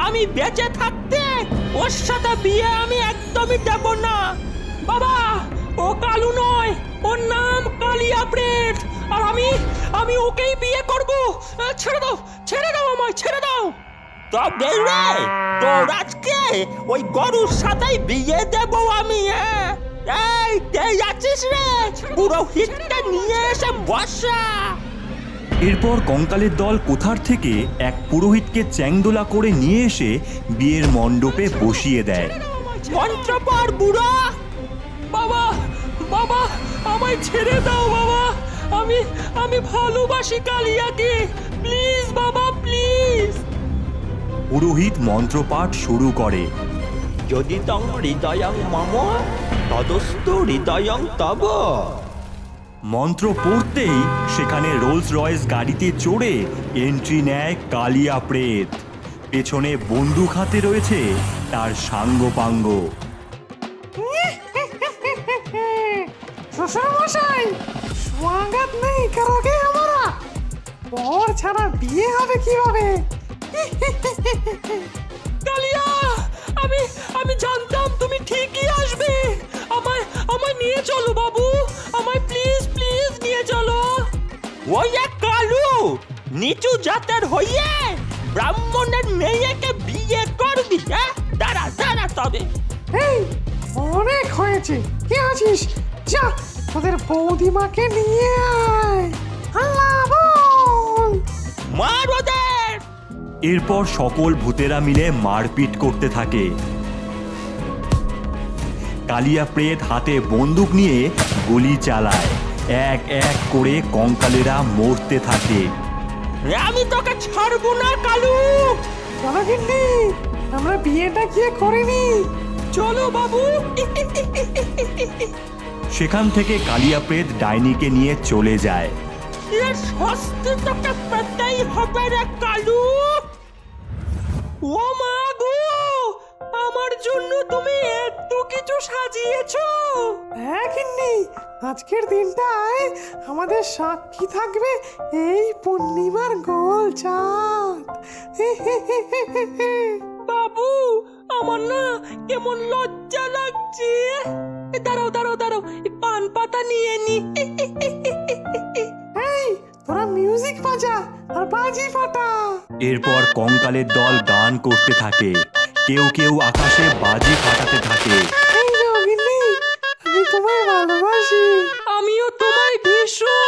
আমি বেঁচে থাকতে ওর সাথে বিয়ে আমি একদমই দেব না। বাবা, ও কালু নয়, ওর নাম কালিয়া প্রেত, আর আমি ওকেই বিয়ে করব। ছেড়ে দাও আমায়, ছেড়ে দাও। তবে রে, তোর আজকে ওই গরুর সাথেই বিয়ে দেব আমি। এই তেই আছিস রে, পুরোহিতকে নিয়ে এসে বসা। এরপর কঙ্কালের দল কোথার থেকে এক পুরোহিতকে চ্যাংদোলা করে নিয়ে এসে বিয়ের মণ্ডপে বসিয়ে দেয়। মন্ত্রপর বুড়া। বাবা, বাবা, আমায় ছেড়ে দাও বাবা, আমি ভালোবাসি কালিয়াকে, প্লিজ বাবা, প্লিজ। পুরোহিত মন্ত্রপাঠ শুরু করে। যদি তং হৃদয়ং মম তদস্তু হৃদয়ং তব। মন্ত্র পড়তেই সেখানে রোলস রয়েস গাড়িতে চড়ে এন্ট্রি নেয় কালিয়া প্রেত। পেছনে বন্দুক হাতে রয়েছে তার সাঙ্গপাঙ্গ। শ্বশুরমশাই, স্বাগত নেই কারোকে আমরা, বর ছাড়া বিয়ে হবে কিভাবে? কালিয়া, আমি জানতাম তুমি ঠিকই আসবে। আমায় নিয়ে চলো বাবু, আমায় প্লিজ প্লিজ নিয়ে চলো। ওই এক কালু, নিচু জাতের হইয়ে ব্রাহ্মণের মেয়েকে বিয়ে করবি? দাঁড়া দাঁড়া তবে। এই, অনেক হয়েছে, কে আছিস? যা, তোদের বৌদিমাকে নিয়ে আয়। আল্লাহ বল। মার ওদের। এরপর সকল ভূতেরা মিলে মারপিট করতে থাকে। কালিয়া প্রেত হাতে বন্দুক নিয়ে গুলি চালায়। এক এক করে কঙ্কালেরা মরতে থাকে। আমি তোকে ছাড়বো না কালু। চলো গিন্নি, আমরা বিয়েটা গিয়ে করিনি। চলো বাবু। সেখান থেকে কালিয়া প্রেত ডাইনিকে নিয়ে চলে যায়। এর শাস্তি তোকে পেতেই হবে রে কালু। ও মা গো, আমার জন্য তুমি এত কিছু সাজিয়েছো। হ্যাঁ গিন্নি, আজকের দিনটায় আমাদের সাক্ষী থাকবে এই পূর্ণিমার গোল চাঁদ। বাবু, আমার না কেমন লজ্জা লাগছে। দাঁড়াও দাঁড়াও দাঁড়াও, পান পাতা নিয়ে নি। এই, তোরা মিউজিক বাজা আর বাজি ফাটা। এরপর কঙ্কালের দল গান করতে থাকে, কেউ কেউ আকাশে বাজি ফাটাতে থাকে। এই নাও গিন্নি, আমি তোমায় ভালোবাসি। আমিও তোমায় ভীষণ